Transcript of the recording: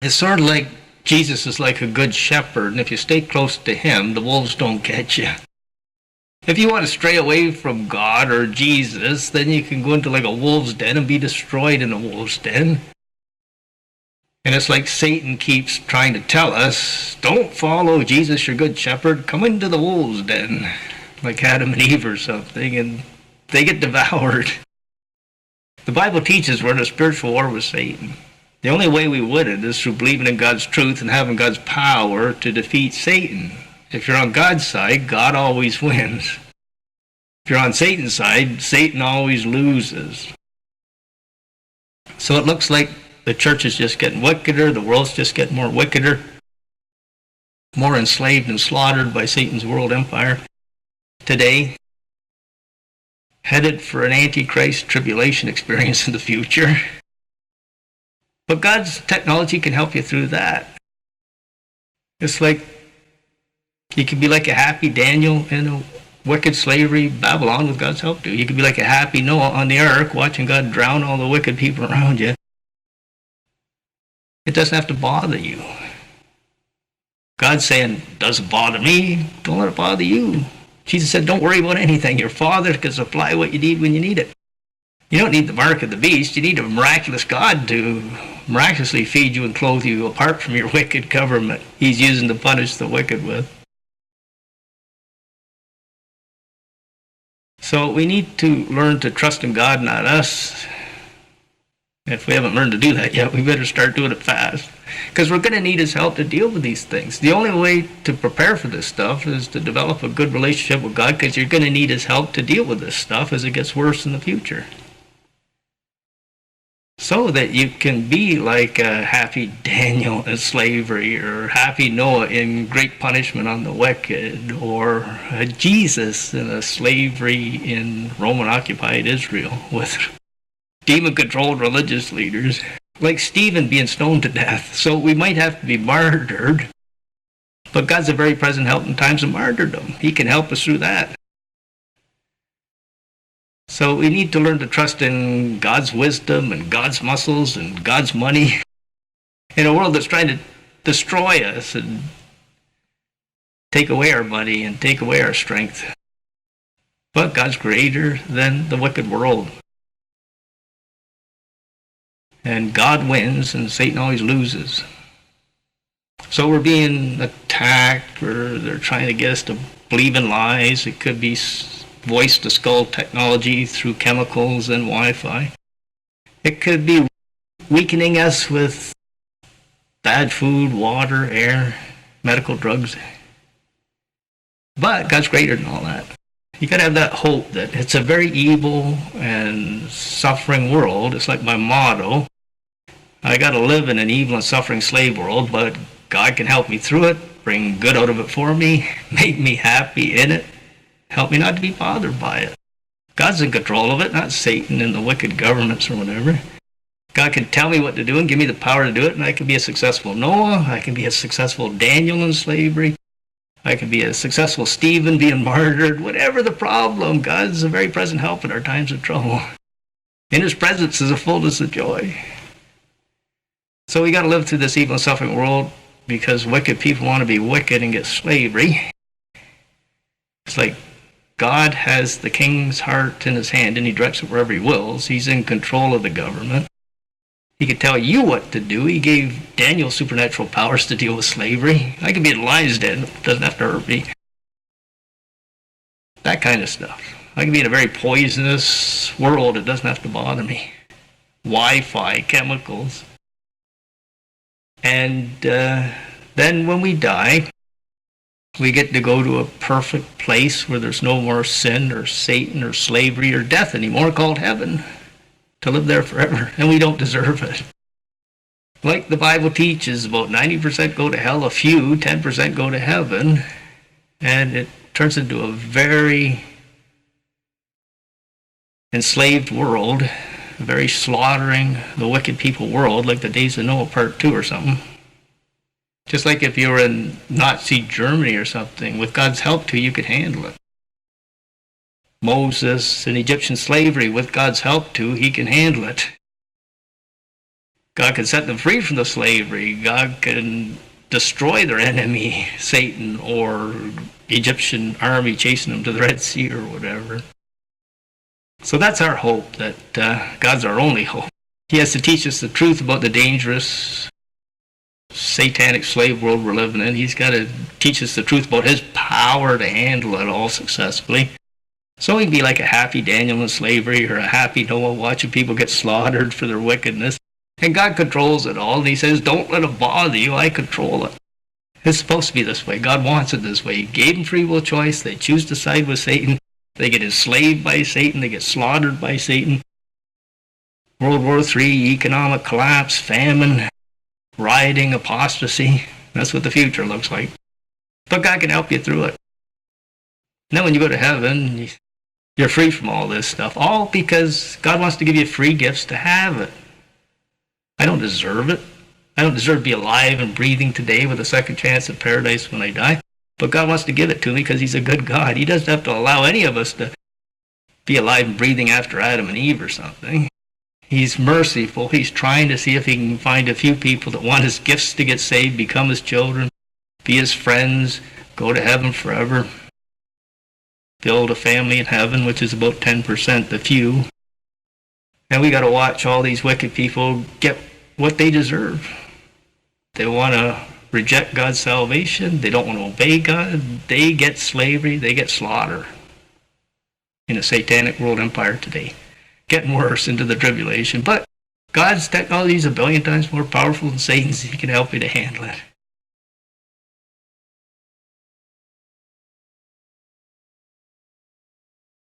It's sort of like Jesus is like a good shepherd, and if you stay close to him, the wolves don't get you. If you want to stray away from God or Jesus, then you can go into like a wolf's den and be destroyed in a wolf's den. And it's like Satan keeps trying to tell us, don't follow Jesus, your good shepherd, come into the wolf's den, like Adam and Eve or something, and they get devoured. The Bible teaches we're in a spiritual war with Satan. The only way we win it is through believing in God's truth and having God's power to defeat Satan. If you're on God's side, God always wins. If you're on Satan's side, Satan always loses. So it looks like the church is just getting wickeder, the world's just getting more wickeder, more enslaved and slaughtered by Satan's world empire today, headed for an Antichrist tribulation experience in the future. But God's technology can help you through that. It's like you can be like a happy Daniel in a wicked slavery Babylon with God's help too. You can be like a happy Noah on the ark watching God drown all the wicked people around you. It doesn't have to bother you. God's saying, doesn't bother me, don't let it bother you. Jesus said, don't worry about anything. Your Father can supply what you need when you need it. You don't need the mark of the beast. You need a miraculous God to miraculously feed you and clothe you apart from your wicked government he's using to punish the wicked with. So we need to learn to trust in God, not us. If we haven't learned to do that yet, we better start doing it fast. Because we're going to need his help to deal with these things. The only way to prepare for this stuff is to develop a good relationship with God, because you're going to need his help to deal with this stuff as it gets worse in the future. So that you can be like a happy Daniel in slavery, or happy Noah in great punishment on the wicked, or a Jesus in a slavery in Roman-occupied Israel with demon-controlled religious leaders, like Stephen being stoned to death. So we might have to be martyred, but God's a very present help in times of martyrdom. He can help us through that. So we need to learn to trust in God's wisdom and God's muscles and God's money in a world that's trying to destroy us and take away our money and take away our strength. But God's greater than the wicked world. And God wins and Satan always loses. So we're being attacked, or they're trying to get us to believe in lies. It could be voice-to-skull technology through chemicals and Wi-Fi. It could be weakening us with bad food, water, air, medical drugs. But God's greater than all that. You got to have that hope that it's a very evil and suffering world. It's like my motto. I got to live in an evil and suffering slave world, but God can help me through it, bring good out of it for me, make me happy in it, help me not to be bothered by it. God's in control of it, not Satan and the wicked governments or whatever. God can tell me what to do and give me the power to do it, and I can be a successful Noah, I can be a successful Daniel in slavery, I can be a successful Stephen being martyred. Whatever the problem, God's a very present help in our times of trouble. In his presence is a fullness of joy. So we got to live through this evil and suffering world because wicked people want to be wicked and get slavery. It's like God has the king's heart in his hand and he directs it wherever he wills. He's in control of the government. He can tell you what to do. He gave Daniel supernatural powers to deal with slavery. I can be in a lion's den. It doesn't have to hurt me. That kind of stuff. I can be in a very poisonous world. It doesn't have to bother me. Wi-Fi, chemicals. And then when we die, we get to go to a perfect place where there's no more sin or Satan or slavery or death anymore, called heaven, to live there forever, and we don't deserve it. Like the Bible teaches, about 90% go to hell, a few, 10% go to heaven, and it turns into a very enslaved world, a very slaughtering the wicked people world, like the days of Noah Part 2 or something. Just like if you were in Nazi Germany or something, with God's help too, you could handle it. Moses in Egyptian slavery, with God's help too, he can handle it. God can set them free from the slavery. God can destroy their enemy, Satan, or Egyptian army chasing them to the Red Sea or whatever. So that's our hope, that God's our only hope. He has to teach us the truth about the dangerous satanic slave world we're living in. He's got to teach us the truth about his power to handle it all successfully. So we can be like a happy Daniel in slavery or a happy Noah watching people get slaughtered for their wickedness. And God controls it all. And he says, don't let it bother you. I control it. It's supposed to be this way. God wants it this way. He gave them free will choice. They choose to side with Satan. They get enslaved by Satan. They get slaughtered by Satan. World War III, economic collapse, famine, rioting, apostasy. That's what the future looks like. But God can help you through it. Now when you go to heaven, you're free from all this stuff. All because God wants to give you free gifts to have it. I don't deserve it. I don't deserve to be alive and breathing today with a second chance at paradise when I die. But God wants to give it to me because he's a good God. He doesn't have to allow any of us to be alive and breathing after Adam and Eve or something. He's merciful. He's trying to see if he can find a few people that want his gifts to get saved, become his children, be his friends, go to heaven forever, build a family in heaven, which is about 10%, the few. And we got to watch all these wicked people get what they deserve. They want to reject God's salvation. They don't want to obey God. They get slavery. They get slaughter in a satanic world empire today. Getting worse into the tribulation. But God's technology is a billion times more powerful than Satan's. He can help you to handle it.